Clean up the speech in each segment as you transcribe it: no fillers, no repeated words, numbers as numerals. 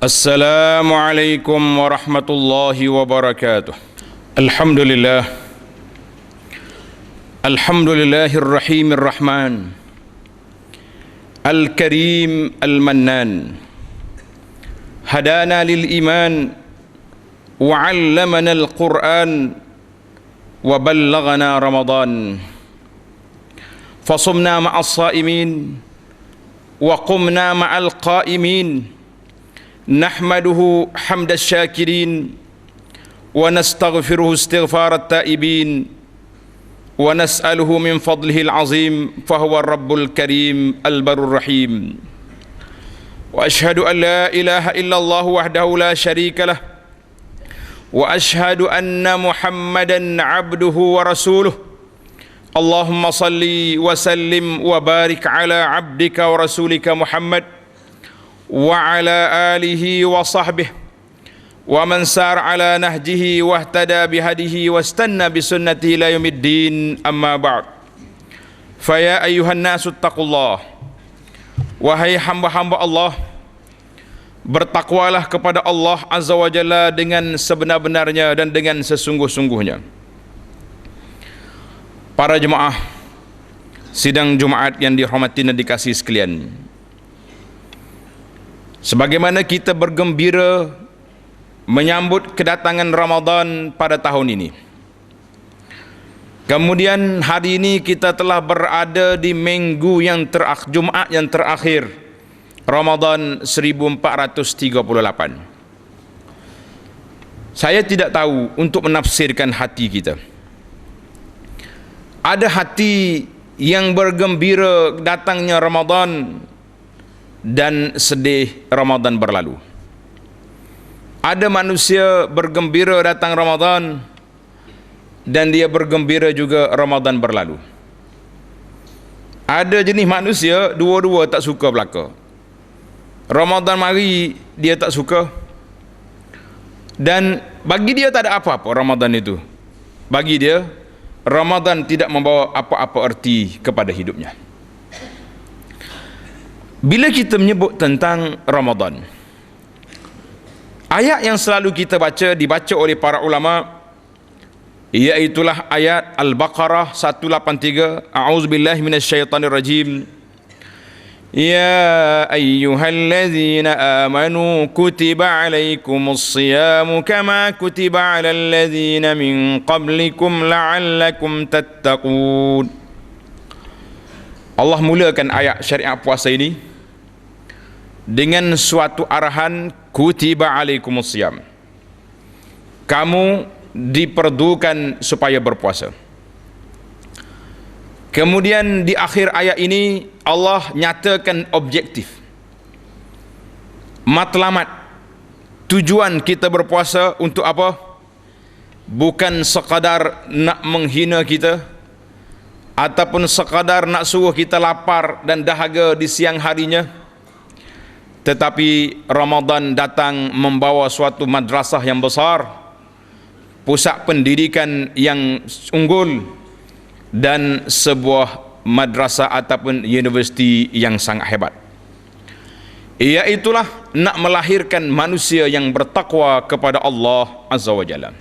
Assalamualaikum warahmatullahi wabarakatuh. Alhamdulillah. Alhamdulillahirrahimir rahman. Al-karim al-mannan. Hadana lil iman wa 'allamana al-Qur'an wa ballaghana Ramadan. Fasumna ma'as saimin wa qumna ma'al qaimin. Nahmaduhu hamdas syakirin wa nastaghfiruhu istighfarat taibin wa nas'aluhu min fadlihi al-azim fahuwa rabbul karim al-barur rahim. Wa ashhadu an la ilaha illallah wahdahu la syarika lah wa ashhadu anna Muhammadan abduhu wa rasuluh. Allahumma salli wa sallim wa barik ala abdika wa rasulika Muhammad wa ala alihi wa sahbihi wa man sar ala nahjihi wa ihtada bihadihi wa istanna bisunnatihi ila yaumiddin, amma ba'd. Fa ya ayyuhan nasu taqullah, wahai hamba-hamba Allah, bertakwalah kepada Allah Azza wa Jalla dengan sebenar-benarnya dan dengan sesungguh-sungguhnya. Para jemaah sidang Jumaat yang dihormati dan dikasihi sekalian, sebagaimana kita bergembira menyambut kedatangan Ramadan pada tahun ini, kemudian hari ini kita telah berada di minggu yang Jumaat yang terakhir Ramadan 1438. Saya tidak tahu untuk menafsirkan hati kita. Ada hati yang bergembira datangnya Ramadan dan sedih Ramadan berlalu. Ada manusia bergembira datang Ramadan dan dia bergembira juga Ramadan berlalu. Ada jenis manusia dua-dua tak suka belaka. Ramadan mari dia tak suka, dan bagi dia tak ada apa-apa Ramadan itu. Bagi dia Ramadan tidak membawa apa-apa erti kepada hidupnya. Bila kita menyebut tentang Ramadan, ayat yang selalu kita dibaca oleh para ulama, iaitulah ayat Al-Baqarah 183. A'udzubillahi minasyaitonirrajim. Ya ayyuhallazina amanu kutiba alaikumus siyamu kama kutiba alal ladzina min qablikum la'allakum tattaqun. Allah mulakan ayat syariat puasa ini dengan suatu arahan, kutiba alaikumus siyam, kamu diperdukan supaya berpuasa. Kemudian di akhir ayat ini Allah nyatakan objektif, matlamat, tujuan kita berpuasa untuk apa? Bukan sekadar nak menghina kita ataupun sekadar nak suruh kita lapar dan dahaga di siang harinya, tetapi Ramadan datang membawa suatu madrasah yang besar, pusat pendidikan yang unggul, dan sebuah madrasah ataupun universiti yang sangat hebat. Iaitulah nak melahirkan manusia yang bertakwa kepada Allah Azza wa Jalla.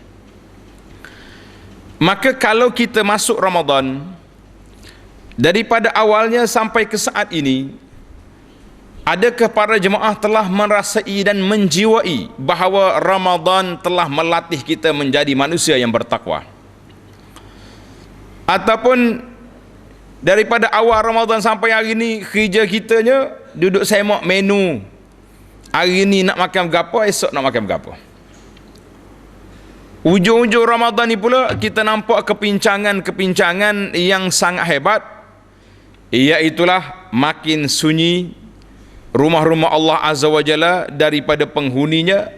Maka kalau kita masuk Ramadan, daripada awalnya sampai ke saat ini, adakah para jemaah telah merasai dan menjiwai bahawa Ramadan telah melatih kita menjadi manusia yang bertakwa? Ataupun daripada awal Ramadan sampai hari ini, kerja kitanya duduk semak menu, hari ini nak makan berapa, esok nak makan berapa. Ujung-ujung Ramadan ni pula kita nampak kepincangan-kepincangan yang sangat hebat, iaitulah makin sunyi rumah-rumah Allah Azza wa Jalla daripada penghuninya,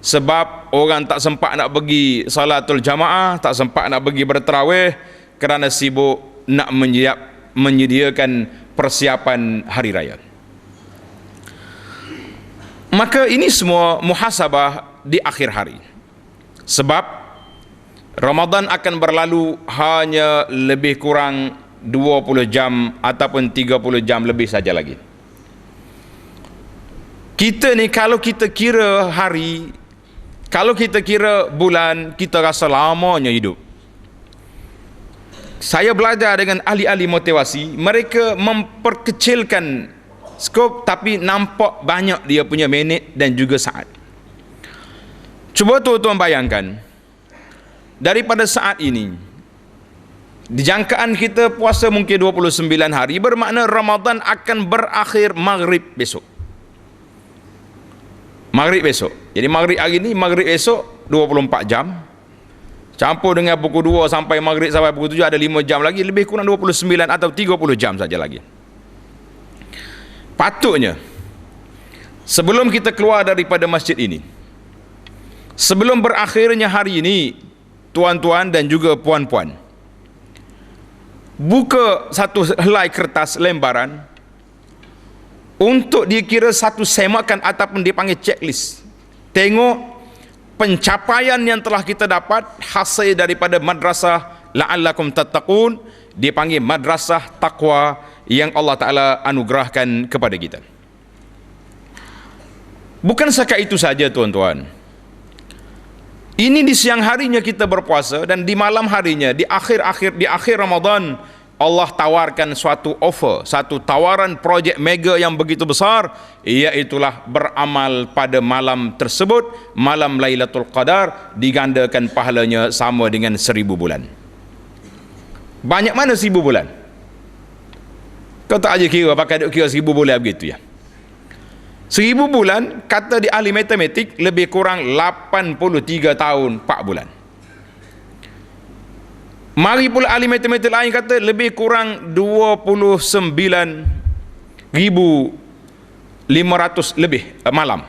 sebab orang tak sempat nak pergi salatul jamaah, tak sempat nak pergi berterawih kerana sibuk nak menyediakan persiapan hari raya. Maka ini semua muhasabah di akhir hari, sebab Ramadan akan berlalu hanya lebih kurang 20 jam ataupun 30 jam lebih saja lagi. Kita ni kalau kita kira hari, kalau kita kira bulan, kita rasa lamanya hidup. Saya belajar dengan ahli-ahli motivasi, mereka memperkecilkan skop tapi nampak banyak dia punya minit dan juga saat. Cuba tuan-tuan bayangkan, daripada saat ini, dijangkaan kita puasa mungkin 29 hari, bermakna Ramadan akan berakhir maghrib besok. Maghrib besok. Jadi maghrib hari ni, maghrib esok 24 jam. Campur dengan pukul 2 sampai maghrib sampai pukul 7 ada 5 jam lagi, lebih kurang 29 atau 30 jam saja lagi. Patutnya sebelum kita keluar daripada masjid ini, sebelum berakhirnya hari ini, tuan-tuan dan juga puan-puan, buka satu helai kertas lembaran untuk dikira satu semakan ataupun dipanggil checklist. Tengok pencapaian yang telah kita dapat hasil daripada madrasah la'allakum tattaqun, dipanggil madrasah taqwa yang Allah Ta'ala anugerahkan kepada kita. Bukan sekadar itu saja tuan-tuan. Ini di siang harinya kita berpuasa, dan di malam harinya, di akhir Ramadan, Allah tawarkan suatu offer, satu tawaran projek mega yang begitu besar, iaitulah beramal pada malam tersebut, malam Lailatul Qadar, digandakan pahalanya sama dengan 1000 bulan. Banyak mana 1000 bulan? Kau tak aja kira, pakai duk kira 1000 bulan begitu ya. 1000 bulan, kata di ahli matematik, lebih kurang 83 tahun 4 bulan. Mari pula ahli matematik lain kata lebih kurang 29,500 lebih malam.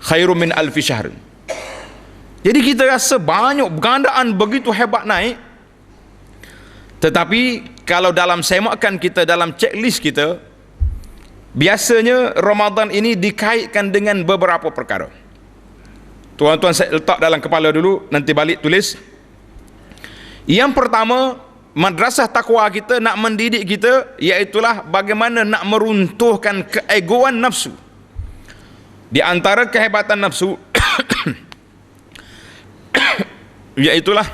Khairum min alfi syahr. Jadi kita rasa banyak, gandaan begitu hebat naik. Tetapi kalau dalam semakan kita, dalam checklist kita, biasanya Ramadan ini dikaitkan dengan beberapa perkara. Tuan-tuan saya letak dalam kepala dulu, nanti balik tulis. Yang pertama, madrasah takwa kita nak mendidik kita, iaitulah bagaimana nak meruntuhkan keegoan nafsu. Di antara kehebatan nafsu iaitulah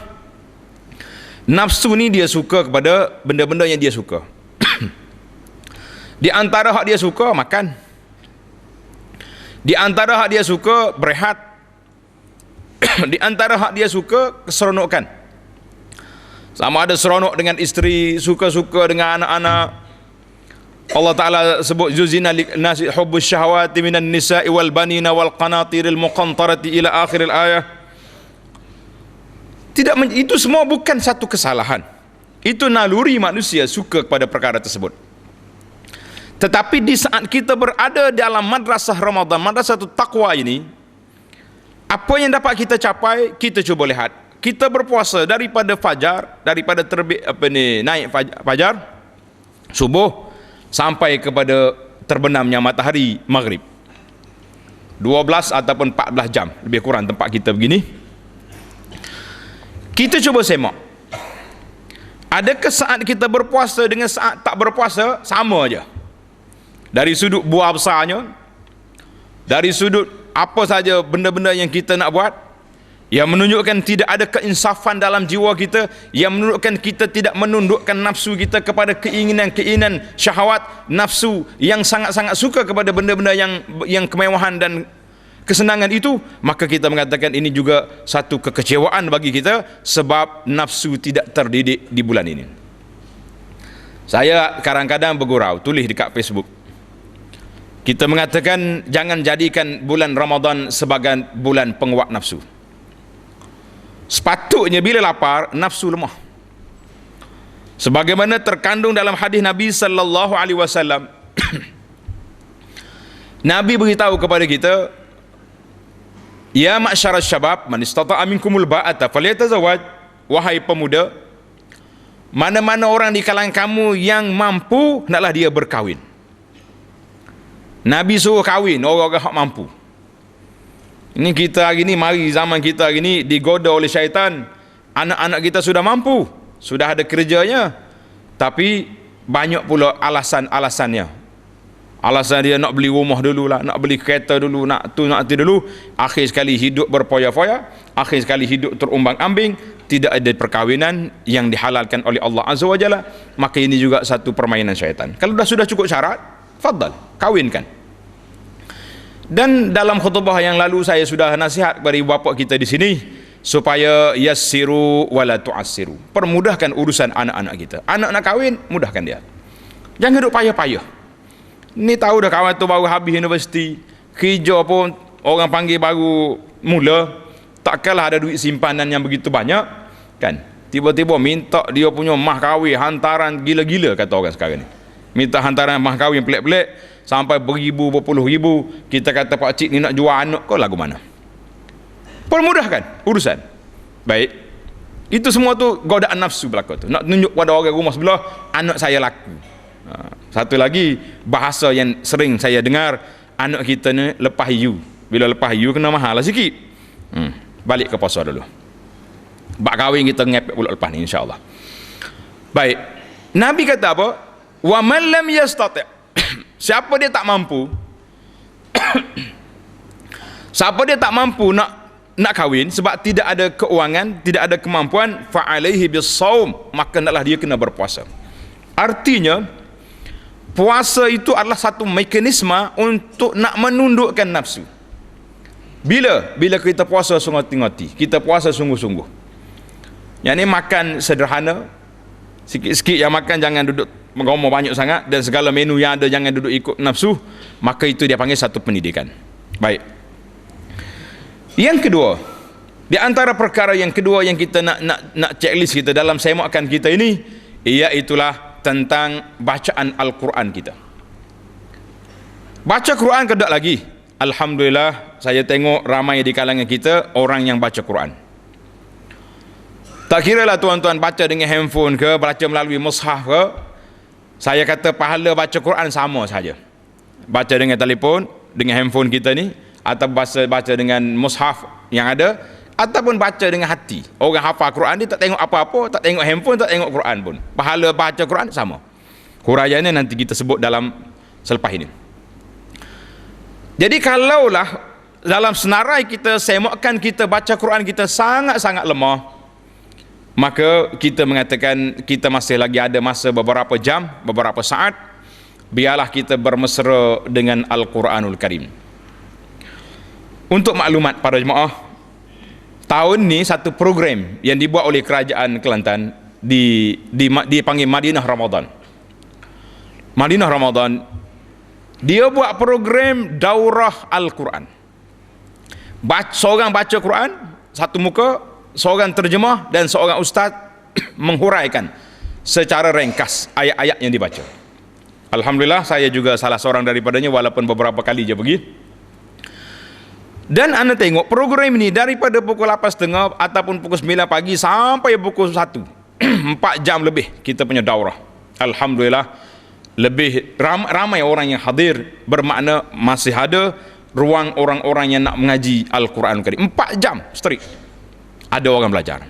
nafsu ni dia suka kepada benda-benda yang dia suka. Di antara hak dia suka makan, di antara hak dia suka berehat, di antara hak dia suka keseronokan. Sama ada seronok dengan isteri, suka-suka dengan anak-anak. Allah Ta'ala sebut zuzina linnasi hubbus syahawati minan nisa'i wal banina wal qanatiril muqantarati ila akhiril ayah. Itu semua bukan satu kesalahan. Itu naluri manusia suka kepada perkara tersebut. Tetapi di saat kita berada dalam madrasah Ramadan, madrasah taqwa ini, apa yang dapat kita capai, kita cuba lihat. Kita berpuasa daripada fajar, daripada terbit naik fajar subuh sampai kepada terbenamnya matahari maghrib, 12 ataupun 14 jam lebih kurang tempat kita begini. Kita cuba semak, adakah saat kita berpuasa dengan saat tak berpuasa sama aja? Dari sudut buah besarnya, dari sudut apa saja benda-benda yang kita nak buat, yang menunjukkan tidak ada keinsafan dalam jiwa kita, yang menunjukkan kita tidak menundukkan nafsu kita kepada keinginan-keinginan syahwat nafsu yang sangat-sangat suka kepada benda-benda yang kemewahan dan kesenangan itu, maka kita mengatakan ini juga satu kekecewaan bagi kita sebab nafsu tidak terdidik di bulan ini. Saya kadang-kadang bergurau, tulis dekat Facebook, kita mengatakan jangan jadikan bulan Ramadan sebagai bulan penguat nafsu. Sepatutnya bila lapar, nafsu lemah. Sebagaimana terkandung dalam hadis Nabi sallallahu alaihi wasallam. Nabi beritahu kepada kita, ya ma'syarasy syabab, man istata'a minkumul ba'ata falyatazawwaj. Wahai pemuda, mana-mana orang di kalangan kamu yang mampu, hendaklah dia berkahwin. Nabi suruh kahwin orang-orang hak mampu. Ini kita hari ni, mari zaman kita hari ni digoda oleh syaitan. Anak-anak kita sudah mampu, sudah ada kerjanya, tapi banyak pula alasan-alasannya. Alasan dia nak beli rumah dulu lah, nak beli kereta dulu, nak tu nak tu dulu. Akhir sekali hidup berfoya-foya, akhir sekali hidup terumbang-ambing, tidak ada perkahwinan yang dihalalkan oleh Allah Azza wa Jalla. Maka ini juga satu permainan syaitan. Kalau sudah cukup syarat, fadal, kawinkan. Dan dalam khutbah yang lalu saya sudah nasihat kepada ibu bapa kita di sini supaya yassiru wala tu'assiru. Permudahkan urusan anak-anak kita. Anak nak kahwin, mudahkan dia. Jangan duduk payah-payah. Ni tahu dah kawan tu baru habis universiti, kerja pun orang panggil baru mula, takkanlah ada duit simpanan yang begitu banyak, kan? Tiba-tiba minta dia punya mah kahwin hantaran gila-gila, kata orang sekarang ni. Minta hantaran mah kahwin pelik-pelik sampai beribu, berpuluh ribu. Kita kata pak cik ni nak jual anak kau lagu mana? Permudahkan urusan. Baik. Itu semua tu godaan nafsu belaka tu. Nak tunjuk pada orang rumah sebelah, anak saya laku. Satu lagi bahasa yang sering saya dengar, anak kita ni lepas hiu. Bila lepas hiu kena mahal lah sikit. Balik ke puasa dulu. Bak kahwin kita ngepek pula lepas ni insya-Allah. Baik. Nabi kata apa? Wa man lam yastati'. Siapa dia tak mampu siapa dia tak mampu nak kahwin sebab tidak ada keuangan, tidak ada kemampuan, fa alaihi bis-shaum, maka hendaklah dia kena berpuasa. Artinya puasa itu adalah satu mekanisme untuk nak menundukkan nafsu. Bila kita puasa sungguh-sungguh, kita puasa sungguh-sungguh. Yang ni makan sederhana, sikit-sikit yang makan, jangan duduk menggomor banyak sangat, dan segala menu yang ada jangan duduk ikut nafsu. Maka itu dia panggil satu pendidikan. Baik. Yang kedua, di antara perkara yang kedua yang kita nak checklist kita dalam semakan kita ini, iaitulah tentang bacaan Al-Quran kita. Baca Quran kedok lagi. Alhamdulillah, saya tengok ramai di kalangan kita orang yang baca Quran. Tak kira lah tuan-tuan baca dengan handphone ke, baca melalui mushaf ke, saya kata pahala baca Quran sama saja. Baca dengan telefon, dengan handphone kita ni, atau baca dengan mushaf yang ada, ataupun baca dengan hati. Orang hafal Quran dia tak tengok apa-apa, tak tengok handphone, tak tengok Quran pun. Pahala baca Quran sama. Huraiannya nanti kita sebut dalam selepas ini. Jadi kalaulah dalam senarai kita semakkan kita baca Quran kita sangat-sangat lemah, maka kita mengatakan kita masih lagi ada masa beberapa jam, beberapa saat, biarlah kita bermesra dengan Al-Quranul Karim. Untuk maklumat para jemaah, tahun ni satu program yang dibuat oleh kerajaan Kelantan dipanggil Madinah Ramadan. Madinah Ramadan, dia buat program daurah Al-Quran. Seorang baca Quran satu muka, seorang terjemah, dan seorang ustaz menghuraikan secara ringkas ayat-ayat yang dibaca. Alhamdulillah, saya juga salah seorang daripadanya, walaupun beberapa kali je pergi. Dan anda tengok program ini daripada pukul 8.30 ataupun pukul 9 pagi sampai pukul 1. 4 jam lebih kita punya daurah. Alhamdulillah, lebih ramai orang yang hadir, bermakna masih ada ruang orang-orang yang nak mengaji Al-Quran Karim. 4 jam straight ada orang belajar.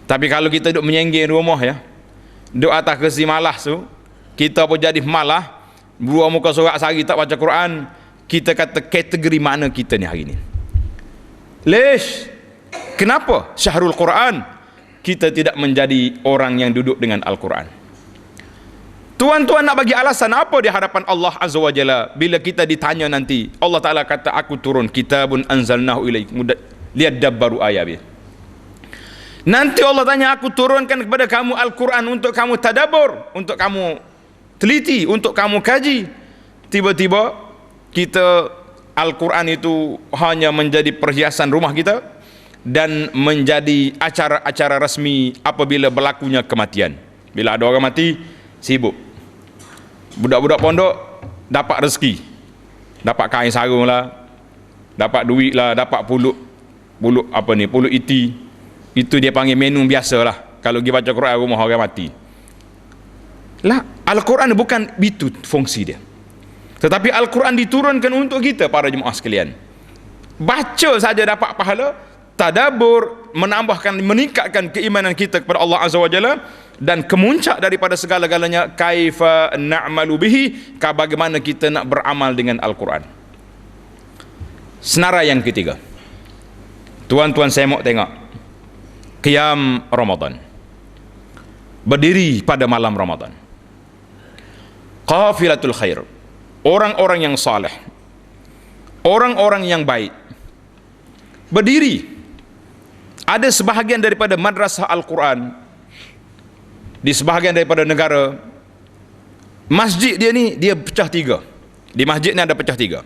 Tapi kalau kita duduk menyengging rumah ya, duduk atas kursi malas tu, kita pun jadi malah, dua muka surat sehari tak baca Quran, kita kata kategori mana kita ni hari ni? Lesh, kenapa Syahrul Quran kita tidak menjadi orang yang duduk dengan Al-Quran? Tuan-tuan nak bagi alasan apa di hadapan Allah Azza wa Jalla bila kita ditanya nanti? Allah Ta'ala kata, aku turun kitabun anzalnahu ilaik liyadabbaru ayat. Nanti Allah tanya, aku turunkan kepada kamu Al-Quran untuk kamu tadabbur, untuk kamu teliti, untuk kamu kaji. Tiba-tiba kita Al-Quran itu hanya menjadi perhiasan rumah kita dan menjadi acara-acara resmi apabila berlakunya kematian. Bila ada orang mati, sibuk. Budak-budak pondok dapat rezeki, dapat kain sarung lah, dapat duit lah, dapat pulut iti. Itu dia panggil menu biasa lah kalau pergi baca Quran rumah orang mati lah. Al-Quran bukan itu fungsi dia, tetapi Al-Quran diturunkan untuk kita para jemaah sekalian. Baca saja dapat pahala, tadabbur, meningkatkan keimanan kita kepada Allah Azza wa Jalla, dan kemuncak daripada segala-galanya kaifa na'malu bihi, bagaimana kita nak beramal dengan Al-Quran. Senarai yang ketiga, tuan-tuan saya mau tengok qiyam Ramadan, berdiri pada malam Ramadan. Qafilatul khair, orang-orang yang saleh, orang-orang yang baik berdiri. Ada sebahagian daripada madrasah Al-Quran di sebahagian daripada negara, masjid dia ni dia pecah tiga. Di masjid ni ada pecah tiga.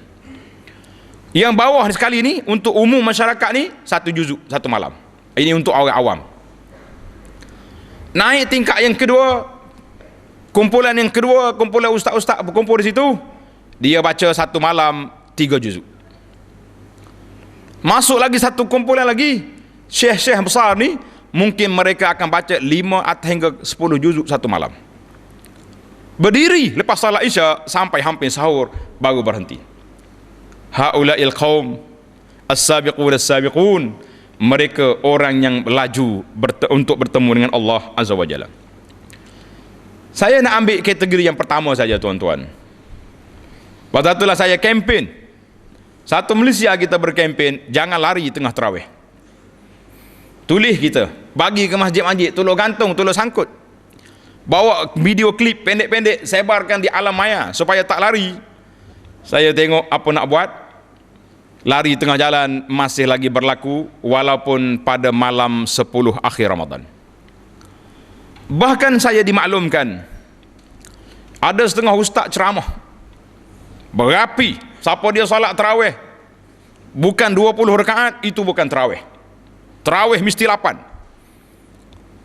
Yang bawah sekali ni untuk umum masyarakat ni satu juzuk satu malam. Ini untuk orang awam. Naik tingkat yang kedua, kumpulan yang kedua, kumpulan ustaz-ustaz berkumpul di situ, dia baca satu malam 3 juzuk. Masuk lagi satu kumpulan lagi, syekh-syekh besar ni mungkin mereka akan baca 5 hingga 10 juzuk satu malam. Berdiri lepas salat Isya sampai hampir sahur baru berhenti. Haula'il qaum as-sabiqun as-sabiqun, mereka orang yang laju untuk bertemu dengan Allah Azza wa Jalla. Saya nak ambil kategori yang pertama saja, tuan-tuan. Pada itulah saya kempen. Satu Malaysia kita berkempen, jangan lari tengah tarawih. Tulis kita, bagi ke masjid-masjid, tolong gantung, tolong sangkut. Bawa video klip pendek-pendek, sebarkan di alam maya supaya tak lari. Saya tengok apa nak buat, lari tengah jalan masih lagi berlaku walaupun pada malam 10 akhir Ramadan. Bahkan saya dimaklumkan ada setengah ustaz ceramah berapi, siapa dia salat tarawih bukan 20 rakaat, itu bukan tarawih. Tarawih mesti 8.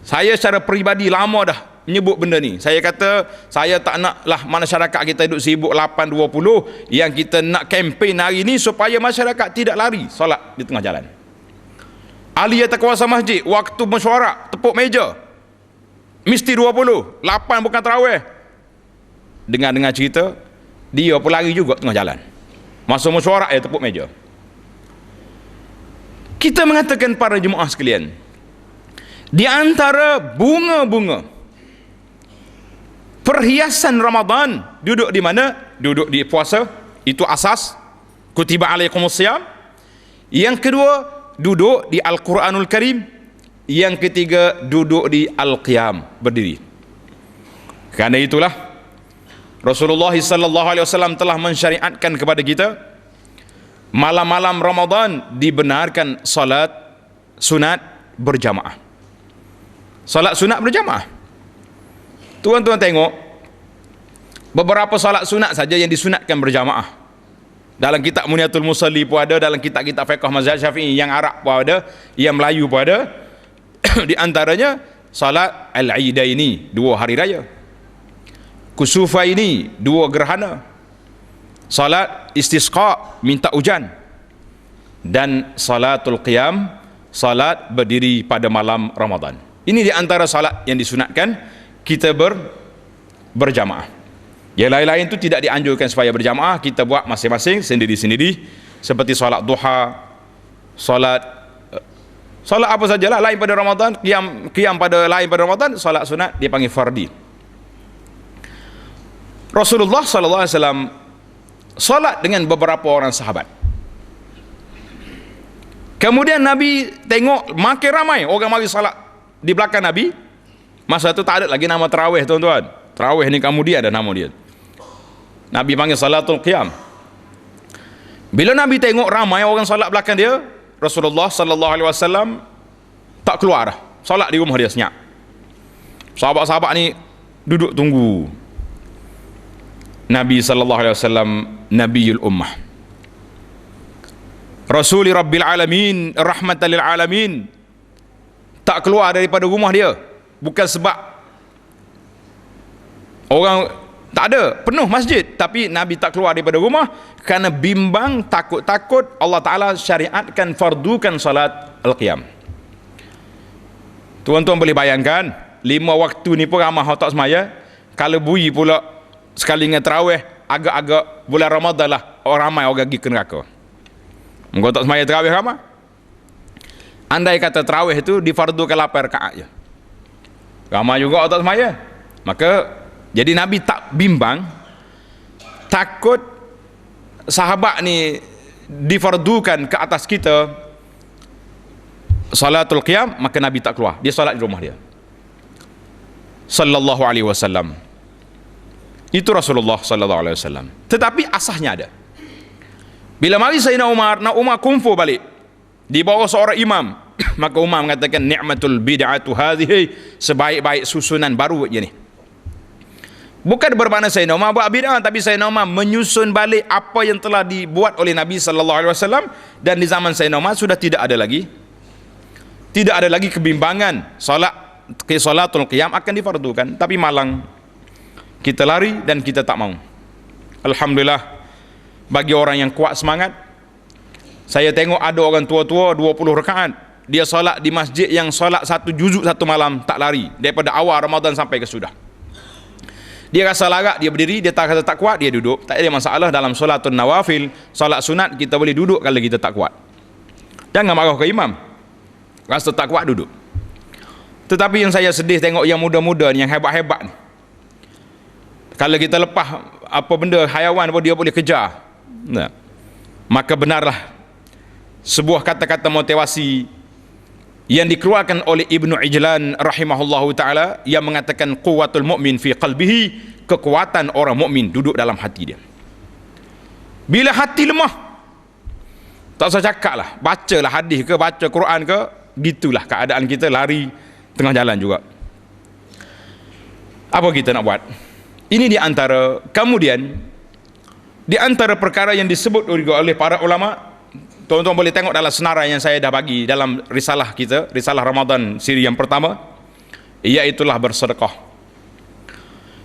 Saya secara peribadi lama dah menyebut benda ni. Saya kata saya tak nak lah masyarakat kita duduk sibuk 8-20. Yang kita nak kempen hari ni supaya masyarakat tidak lari solat di tengah jalan. Ahli kuasa masjid waktu mesyuarat tepuk meja mesti 20, 8 bukan tarawih. Dengar cerita dia pun lari juga tengah jalan. Masa mesyuarat tepuk meja. Kita mengatakan para jemaah sekalian, di antara bunga-bunga perhiasan Ramadan duduk di mana? Duduk di puasa, itu asas, kutiba alaikumusiyam. Yang kedua, duduk di Al-Quranul Karim. Yang ketiga, duduk di Al-Qiyam, berdiri. Karena itulah Rasulullah SAW telah mensyariatkan kepada kita, malam-malam Ramadan dibenarkan salat sunat berjamaah. Salat sunat berjamaah. Tuan-tuan tengok, beberapa salat sunat saja yang disunatkan berjamaah. Dalam kitab Muniatul Musalli pun ada, dalam kitab-kitab fiqh mazhab Syafi'i yang Arab pun ada, yang Melayu pun ada. Di antaranya salat Al-Aidaini, 2 hari raya. Kusufaini, 2 gerhana. Salat istisqa, minta hujan. Dan salatul qiyam, salat berdiri pada malam Ramadan. Ini di antara salat yang disunatkan kita berjamaah. Yang lain-lain itu tidak dianjurkan supaya berjamaah, kita buat masing-masing sendiri-sendiri, seperti salat duha, salat apa sajalah lain pada Ramadan, qiyam pada lain pada Ramadan, salat sunat dia panggil fardi. Rasulullah sallallahu alaihi wasallam salat dengan beberapa orang sahabat. Kemudian Nabi tengok makin ramai orang mari salat di belakang Nabi. Masa itu tak ada lagi nama tarawih, tuan-tuan. Tarawih ni kemudian ada nama dia. Nabi panggil salatul qiyam. Bila Nabi tengok ramai orang salat belakang dia, Rasulullah sallallahu alaihi wasallam tak keluar dah. Salat di rumah dia senyap. Sahabat-sahabat ni duduk tunggu. Nabi sallallahu alaihi wasallam nabiyul ummah, rasuli rabbil alamin, rahmatan lil alamin, tak keluar daripada rumah dia. Bukan sebab orang tak ada, penuh masjid, tapi Nabi tak keluar daripada rumah kerana bimbang, takut-takut Allah Ta'ala syariatkan, fardukan salat al-qiyam. Tuan-tuan boleh bayangkan 5 waktu ni pun ramah tak semaya. Kalau bui pula sekali dengan tarawih, agak-agak bulan Ramadan lah, orang ramai orang pergi ke neraka. Engkau tak semaya tarawih ramai. Andai kata tarawih itu difardukan 8 rakaat je, ramai juga tak semaya. Maka jadi Nabi tak bimbang, takut sahabat ni difardukan ke atas kita salatul qiyam, maka Nabi tak keluar, dia solat di rumah dia sallallahu alaihi wasallam. Itu Rasulullah sallallahu alaihi wasallam. Tetapi asasnya ada. Bila mari Sayyidina Umar, nak Umar kumfu balik di bawah seorang imam, maka Umar mengatakan ni'matul bid'atu hadhihi, sebaik-baik susunan baru je ni. Bukan bermakna Sayyidina Umar buat bid'ah, tapi Sayyidina Umar menyusun balik apa yang telah dibuat oleh Nabi sallallahu alaihi wasallam, dan di zaman Sayyidina Umar sudah tidak ada lagi kebimbangan salatul qiyam akan difardukan. Tapi malang kita lari dan kita tak mau. Alhamdulillah, bagi orang yang kuat semangat, saya tengok ada orang tua-tua 20 rakaat dia solat di masjid yang solat 1 juzuk 1 malam, tak lari daripada awal Ramadan sampai ke sudah. Dia rasa larat, dia berdiri. Dia tak rasa tak kuat, dia duduk. Tak ada masalah. Dalam solatul nawafil, solat sunat, kita boleh duduk kalau kita tak kuat. Jangan marah ke imam, rasa tak kuat duduk. Tetapi yang saya sedih tengok yang muda-muda ni, yang hebat-hebat ni, kalau kita lepas apa benda haiwan pun dia boleh kejar. Nah, maka benarlah sebuah kata-kata motivasi yang dikeluarkan oleh Ibnu Ijlan rahimahullahu taala, yang mengatakan quwwatul mu'min fi qalbihi, kekuatan orang mukmin duduk dalam hati dia. Bila hati lemah, tak usah cakap lah, bacalah hadis ke, baca Quran ke, gitulah keadaan kita, lari tengah jalan juga. Apa kita nak buat? Ini di antara, kemudian di antara perkara yang disebut oleh para ulama. Tuan-tuan boleh tengok dalam senarai yang saya dah bagi dalam risalah kita, risalah Ramadan siri yang pertama, iaitulah bersedekah.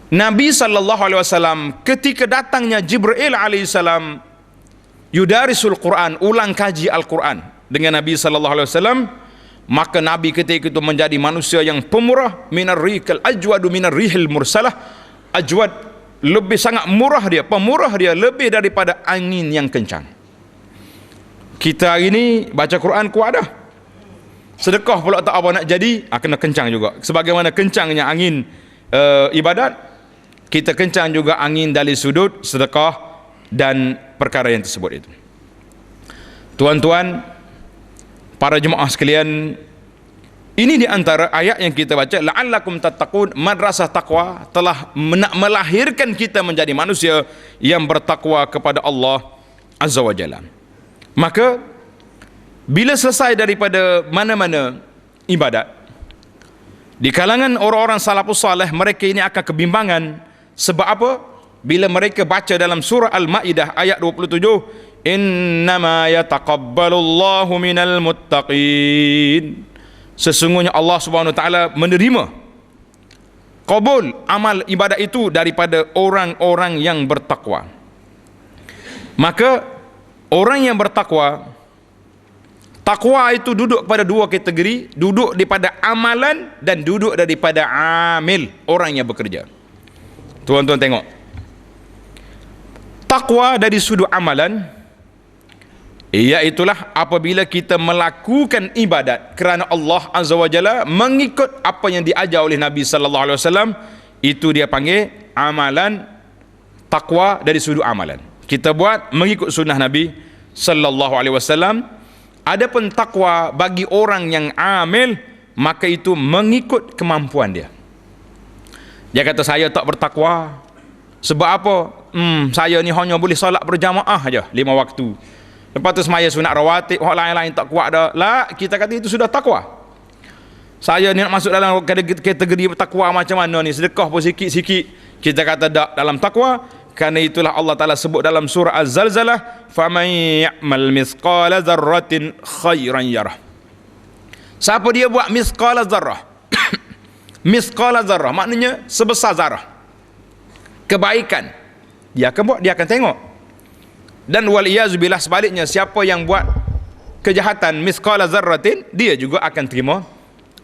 Nabi sallallahu alaihi wasallam ketika datangnya Jibril alaihi salam yudarisul Quran, ulang kaji Al-Quran dengan Nabi sallallahu alaihi wasallam, maka Nabi ketika itu menjadi manusia yang pemurah, minar rihil ajwadu minar rihil mursalah. Ajwad, lebih sangat murah dia, pemurah dia lebih daripada angin yang kencang. Kita hari ini baca Quran kuat dah, sedekah pula tak apa nak jadi, kena kencang juga. Sebagaimana kencangnya angin ibadat, kita kencang juga angin dari sudut sedekah dan perkara yang tersebut itu. Tuan-tuan, para jemaah sekalian, ini di antara ayat yang kita baca, la'allakum tattaqun. Madrasah taqwa telah melahirkan kita menjadi manusia yang bertakwa kepada Allah Azza wa Jalla. Maka bila selesai daripada mana-mana ibadat, di kalangan orang-orang salafus salih, mereka ini akan kebimbangan. Sebab apa? Bila mereka baca dalam surah Al-Maidah ayat 27, innama yataqabbalullahu minal muttaqin, sesungguhnya Allah Subhanahu wa taala menerima qabul amal ibadat itu daripada orang-orang yang bertakwa. Maka orang yang bertakwa, takwa itu duduk pada dua kategori, duduk daripada amalan dan duduk daripada amil, orang yang bekerja. Tuan-tuan tengok, takwa dari sudut amalan, iaitulah apabila kita melakukan ibadat kerana Allah Azza wa Jalla, mengikut apa yang diajar oleh Nabi sallallahu alaihi wasallam, itu dia panggil amalan. Takwa dari sudut amalan, kita buat mengikut sunnah Nabi sallallahu alaihi wasallam. Adapun takwa bagi orang yang amil, maka itu mengikut kemampuan dia. Dia kata saya tak bertakwa sebab apa? Saya ni hanya boleh solat berjamaah aja 5 waktu. Lepas tu semaya sunat rawatib, orang lain-lain tak kuat dah. Lah, kita kata itu sudah takwa. Saya ni nak masuk dalam kategori takwa macam mana ni? Sedekah pun sikit-sikit. Kita kata tak dalam takwa. Kerana itulah Allah Ta'ala sebut dalam surah Az-Zalzalah, faman ya'mal mithqala dzarratin khairan yarah. Siapa dia buat mithqala dzarrah? Mithqala dzarrah maknanya sebesar zarah kebaikan, dia akan buat, dia akan tengok. Dan waliyazubillah sebaliknya, siapa yang buat kejahatan mithqala dzarratin, dia juga akan terima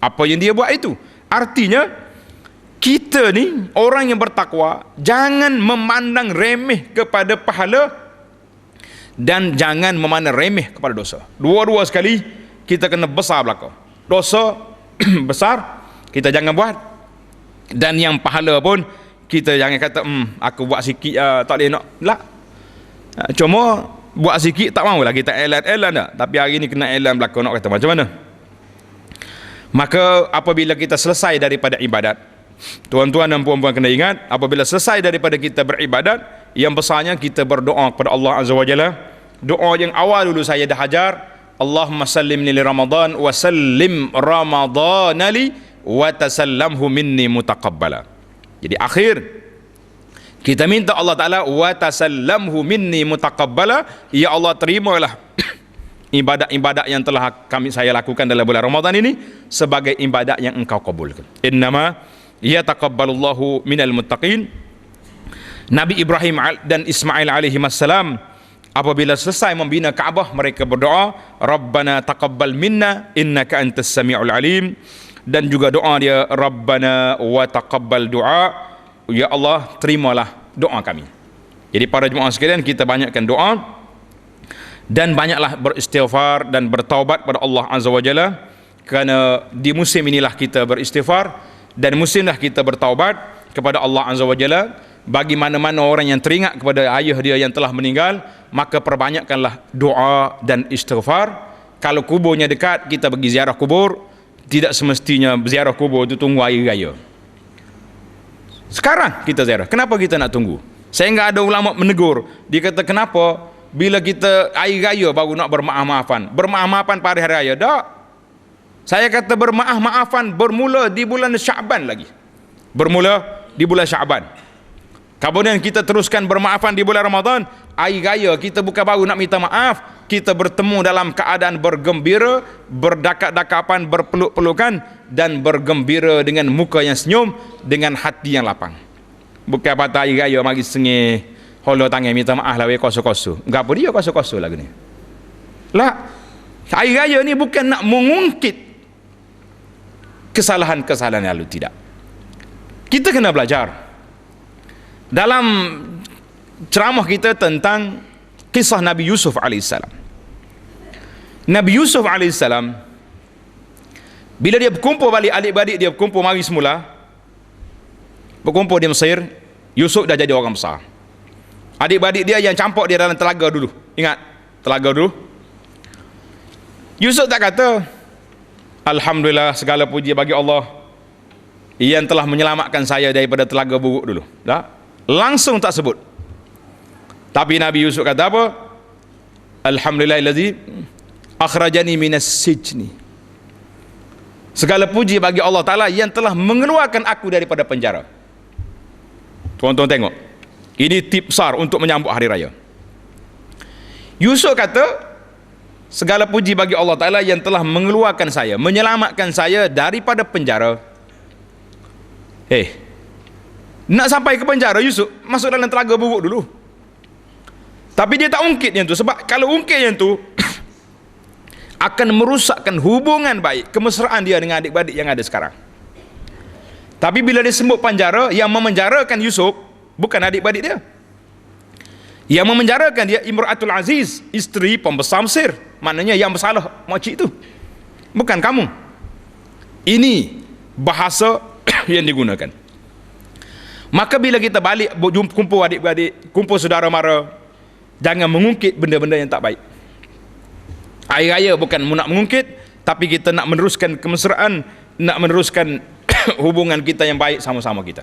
apa yang dia buat itu. Artinya kita ni orang yang bertakwa, jangan memandang remeh kepada pahala dan jangan memandang remeh kepada dosa. Dua-dua sekali kita kena besar belaka. Dosa besar kita jangan buat, dan yang pahala pun kita jangan kata aku buat sikit tak boleh nak lah. Cuma buat sikit tak maulah kita elan dah, tapi hari ni kena elan belaka nak kata macam mana. Maka apabila kita selesai daripada ibadat, tuan-tuan dan puan-puan kena ingat, apabila selesai daripada kita beribadat, yang besarnya kita berdoa kepada Allah Azza wa Jalla. Doa yang awal dulu saya dah ajar, Allahumma sallimni li Ramadan wa sallim Ramadana li wa tasallamhu minni mutaqabbala. Jadi akhir kita minta Allah Ta'ala wa tasallamhu minni mutaqabbala, ya Allah terimalah ibadat-ibadat yang telah saya lakukan dalam bulan Ramadan ini sebagai ibadat yang engkau kabulkan. Innama yataqabbalullahu minal muttaqin. Nabi Ibrahim dan Ismail alaihi wassalam apabila selesai membina Kaabah, mereka berdoa, Rabbana taqabbal minna innaka antas sami'ul alim. Dan juga doa dia, Rabbana wa taqabbal du'a, ya Allah terimalah doa kami. Jadi para jemaah sekalian, kita banyakkan doa dan banyaklah beristighfar dan bertaubat pada Allah Azza wa Jalla, kerana di musim inilah kita beristighfar dan musimlah kita bertaubat kepada Allah Azza wa Jalla. Bagi mana-mana orang yang teringat kepada ayah dia yang telah meninggal, maka perbanyakkanlah doa dan istighfar. Kalau kuburnya dekat, kita pergi ziarah kubur. Tidak semestinya ziarah kubur itu tunggu hari raya. Sekarang kita ziarah. Kenapa kita nak tunggu? Sehingga ada ulama menegur, dia kata kenapa bila kita hari raya baru nak bermaaf-maafan? Bermaaf-maafan pada hari raya? Tak. Saya kata bermaaf-maafan bermula di bulan Syaban lagi. Bermula di bulan Syaban. Kemudian kita teruskan bermaafan di bulan Ramadan. Hari raya kita bukan baru nak minta maaf, kita bertemu dalam keadaan bergembira, berdakat-dakapan, berpeluk-pelukan, dan bergembira dengan muka yang senyum, dengan hati yang lapang. Bukan pada hari raya mari sengih holo tangan minta maaf lah we koso-koso. Gapo dia koso-koso lagu ni? Lah, hari raya ni bukan nak mengungkit kesalahan-kesalahan lalu, tidak. Kita kena belajar. Dalam ceramah kita tentang kisah Nabi Yusuf alaihissalam. Nabi Yusuf alaihissalam bila dia berkumpul balik adik-beradik dia, berkumpul mari semula, berkumpul di Mesir. Yusuf dah jadi orang besar. Adik-beradik dia yang campur dia dalam telaga dulu. Ingat, telaga dulu. Yusuf tak kata Alhamdulillah, segala puji bagi Allah yang telah menyelamatkan saya daripada telaga buruk dulu. Tak? Langsung tak sebut. Tapi Nabi Yusuf kata apa? Alhamdulillahillazi akhrajani minas sijni. Segala puji bagi Allah Ta'ala yang telah mengeluarkan aku daripada penjara. Tuan-tuan tengok, ini tip besar untuk menyambut hari raya. Yusuf kata segala puji bagi Allah Ta'ala yang telah mengeluarkan saya, menyelamatkan saya daripada penjara. Nak sampai ke penjara, Yusuf masuk dalam telaga buruk dulu. Tapi dia tak ungkit yang tu, sebab kalau ungkit yang tu akan merusakkan hubungan baik, kemesraan dia dengan adik-beradik yang ada sekarang. Tapi bila dia sembut penjara, yang memenjarakan Yusuf bukan adik-beradik dia. Yang memenjarakan dia Imratul Aziz, isteri pembesar Mesir. Maknanya yang bersalah makcik tu, bukan kamu. Ini bahasa yang digunakan. Maka bila kita balik kumpul adik-beradik, kumpul saudara mara, jangan mengungkit benda-benda yang tak baik. Hari raya bukan nak mengungkit, tapi kita nak meneruskan kemesraan, nak meneruskan hubungan kita yang baik sama-sama kita.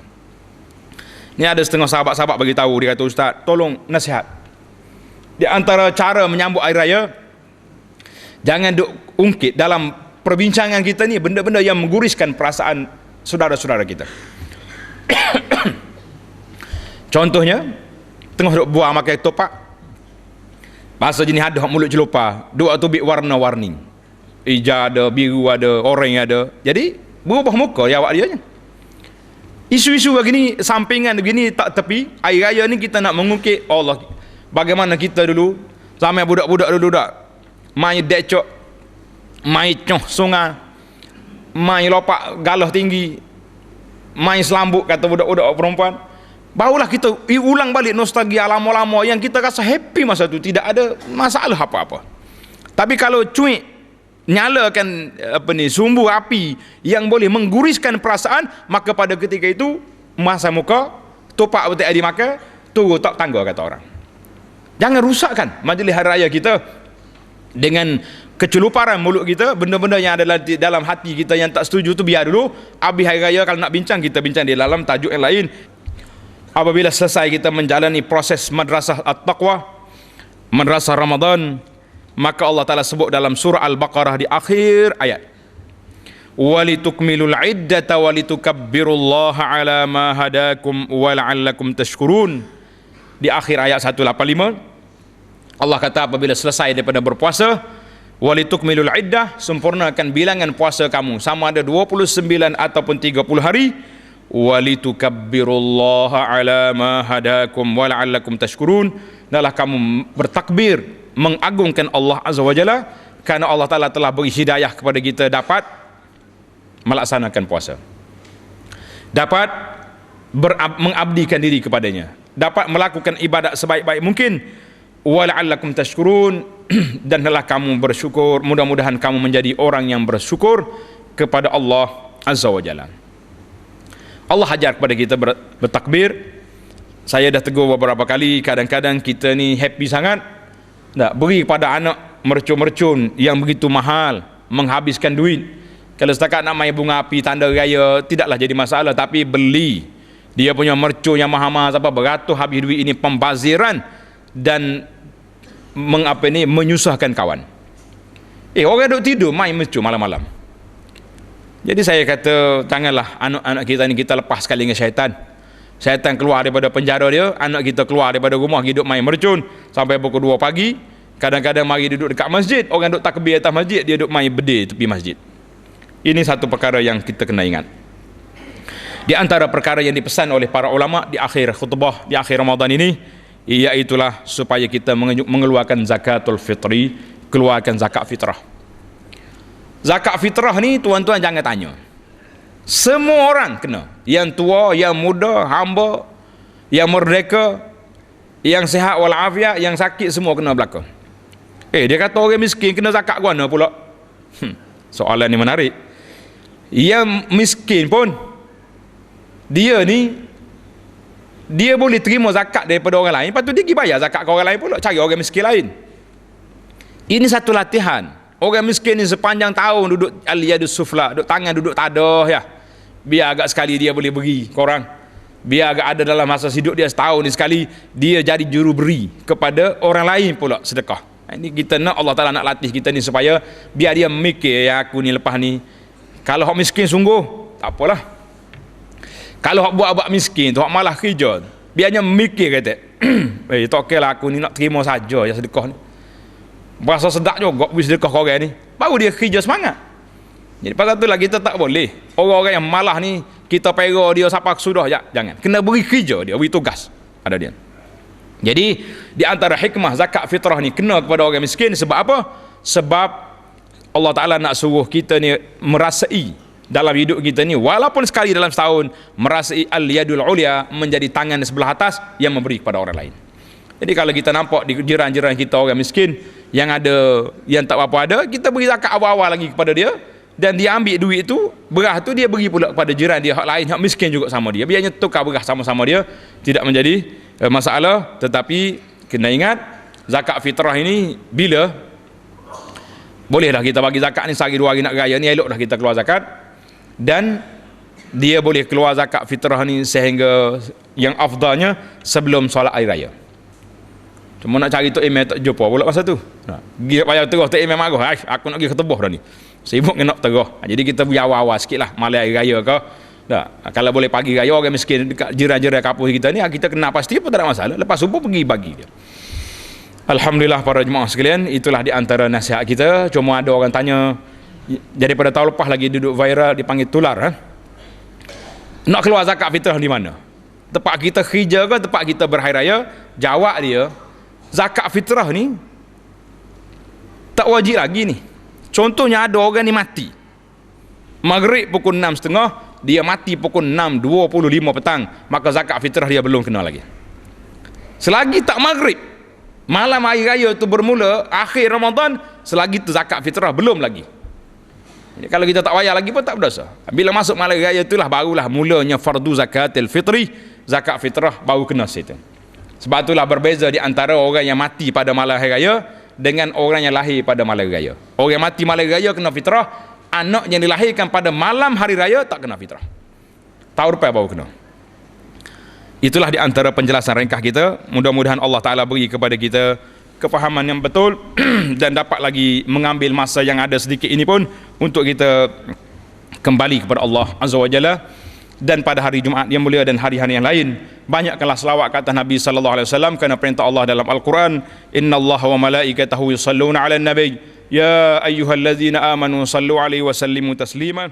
Ni ada setengah sahabat-sahabat bagi tahu, dia kata, Ustaz, tolong nasihat. Di antara cara menyambut hari raya, jangan duk ungkit dalam perbincangan kita ni benda-benda yang mengguriskan perasaan saudara-saudara kita. Contohnya, tengah duk buah makan topak, bahasa jenis ada mulut celupar, duk tubik warna-warni, hijau ada, biru ada, oranye ada, jadi berubah muka ya awak dia. Isu-isu begini, sampingan begini tak tepi. Hari raya ni kita nak mengungkit Allah, bagaimana kita dulu zaman budak-budak dulu dak main decok, main coh sungai, main lopak galah tinggi, main selambut kata budak-budak perempuan. Barulah kita ulang balik nostalgia lama-lama yang kita rasa happy masa tu, tidak ada masalah apa-apa. Tapi kalau cuik nyalakan sumbu api yang boleh mengguriskan perasaan, maka pada ketika itu masa muka topak betik adi maka turun tak tangga, kata orang. Jangan rusakkan majlis hari raya kita dengan keceluparan mulut kita. Benda-benda yang ada dalam hati kita yang tak setuju tu biar dulu. Habis hari raya kalau nak bincang, kita bincang di dalam tajuk yang lain. Apabila selesai kita menjalani proses madrasah at-taqwa, madrasah Ramadan, maka Allah Ta'ala sebut dalam surah Al-Baqarah di akhir ayat, walitukmilul iddata walitukabbirullaha ala ma hadakum wa la'allakum tashkurun. Di akhir ayat 185 Allah kata apabila selesai daripada berpuasa, walitukmilul iddah, sempurnakan bilangan puasa kamu, sama ada 29 ataupun 30 hari, walitukabbirullaha ala ma hadakum wa la'allakum tashkurun, adalah kamu bertakbir mengagungkan Allah Azza wa Jalla kerana Allah Ta'ala telah beri hidayah kepada kita dapat melaksanakan puasa, dapat mengabdikan diri kepadanya, dapat melakukan ibadat sebaik-baik mungkin, wa la'allakum tashkurun, dan hendaklah kamu bersyukur, mudah-mudahan kamu menjadi orang yang bersyukur kepada Allah Azza wa Jalla. Allah ajar kepada kita bertakbir. Saya dah tegur beberapa kali, kadang-kadang kita ni happy sangat, tak beri kepada anak mercun-mercun yang begitu mahal, menghabiskan duit. Kalau setakat nak main bunga api tanda raya tidaklah jadi masalah, tapi beli dia punya mercun yang mahal-mahal sampai beratus habis duit, ini pembaziran dan menyusahkan kawan. Orang duduk tidur main mercun malam-malam. Jadi saya kata, janganlah anak-anak kita ni kita lepas sekali dengan syaitan. Syaitan keluar daripada penjara dia, anak kita keluar daripada rumah hidup main mercun sampai pukul 2 pagi. Kadang-kadang mari duduk dekat masjid, orang duduk takbir atas masjid, dia duduk main bedil tepi masjid. Ini satu perkara yang kita kena ingat. Di antara perkara yang dipesan oleh para ulama di akhir khutbah di akhir Ramadan ini, iaitulah supaya kita mengeluarkan zakatul fitri, keluarkan zakat fitrah. Zakat fitrah ni tuan-tuan jangan tanya, semua orang kena, yang tua, yang muda, hamba, yang merdeka, yang sihat walafiat, yang sakit, semua kena belaka. Dia kata orang miskin kena zakat mana pula? Soalan ni menarik. Yang miskin pun dia boleh terima zakat daripada orang lain, lepas tu dia pergi bayar zakat ke orang lain pula, cari orang miskin lain. Ini satu latihan. Orang miskin ni sepanjang tahun duduk al-yadus sufla, duduk tangan duduk tadah ya. Biar agak sekali dia boleh beri ke orang. Biar agak ada dalam masa hidup dia setahun ni sekali, dia jadi juru beri kepada orang lain pula sedekah. Ini kita nak, Allah Ta'ala nak latih kita ni supaya biar dia mikir, ya aku ni lepas ni kalau hak miskin sungguh tak apalah. Kalau hak buat miskin tu hak malah kerja, biarnya mikir kata tak okeylah aku ni nak terima saja ya sedekah ni. Berasa sedap juga beri sedekah ke orang ni, baru dia kerja semangat. Jadi pasal itulah kita tak boleh orang-orang yang malah ni kita pera dia sampai sudah, jangan, kena beri kerja dia, beri tugas ada dia. Jadi di antara hikmah zakat fitrah ni kena kepada orang miskin, sebab apa? Sebab Allah Ta'ala nak suruh kita ni merasai dalam hidup kita ni, walaupun sekali dalam setahun, merasai al-yadul ulia, menjadi tangan sebelah atas yang memberi kepada orang lain. Jadi kalau kita nampak di jiran-jiran kita orang miskin yang ada, yang tak apa-apa ada, kita beri zakat awal-awal lagi kepada dia, dan dia ambil duit tu, beras tu dia beri pula kepada jiran dia hak lain, hak miskin juga sama dia, biarnya tukar beras sama-sama dia, tidak menjadi masalah. Tetapi kena ingat, zakat fitrah ini bila bolehlah kita bagi zakat ni sehari 2 hari nak raya ni, eloklah kita keluar zakat. Dan dia boleh keluar zakat fitrah ni sehingga yang afdalnya sebelum solat hari raya. Cuma nak cari Tok Imam tak jumpa pula masa tu. Dia payah terus Tok Imam marah, aku nak pergi ketebah dah ni, sibuk nak terus. Jadi kita beri awal-awal sikit lah, malam hari raya ke tak. Kalau boleh pagi raya, orang miskin dekat jiran-jiran kampung kita ni, kita kena pasti apa, tak ada masalah, lepas subuh pergi bagi dia. Alhamdulillah para jemaah sekalian, itulah di antara nasihat kita. Cuma ada orang tanya, daripada tahun lepas lagi duduk viral dipanggil tular, nak keluar zakat fitrah di mana? Tempat kita kerja ke tempat kita berhari raya? Jawab dia, zakat fitrah ni tak wajib lagi ni. Contohnya ada orang ni mati maghrib pukul 6.30, dia mati pukul 6.25 petang, maka zakat fitrah dia belum kena lagi. Selagi tak maghrib Malam hari raya tu bermula akhir Ramadan, selagi tu zakat fitrah belum lagi. Jadi, kalau kita tak bayar lagi pun tak berdosa. Bila masuk malam raya itulah barulah mulanya fardu zakatil fitri, zakat fitrah baru kena situ. Sebab itulah berbeza di antara orang yang mati pada malam hari raya dengan orang yang lahir pada malam hari raya. Orang yang mati malam hari raya kena fitrah, anak yang dilahirkan pada malam hari raya tak kena fitrah. Tahun depan baru kena. Itulah di antara penjelasan ringkas kita. Mudah-mudahan Allah Ta'ala beri kepada kita kefahaman yang betul dan dapat lagi mengambil masa yang ada sedikit ini pun untuk kita kembali kepada Allah Azza wa Jalla. Dan pada hari Jumaat yang mulia dan hari-hari yang lain, banyakkanlah selawat kata Nabi sallallahu alaihi wasallam, kerana perintah Allah dalam Al-Quran, innallaha wa malaikatahu yusalluna 'alan nabi ya ayyuhallazina amanu sallu alaihi wa sallimu taslima.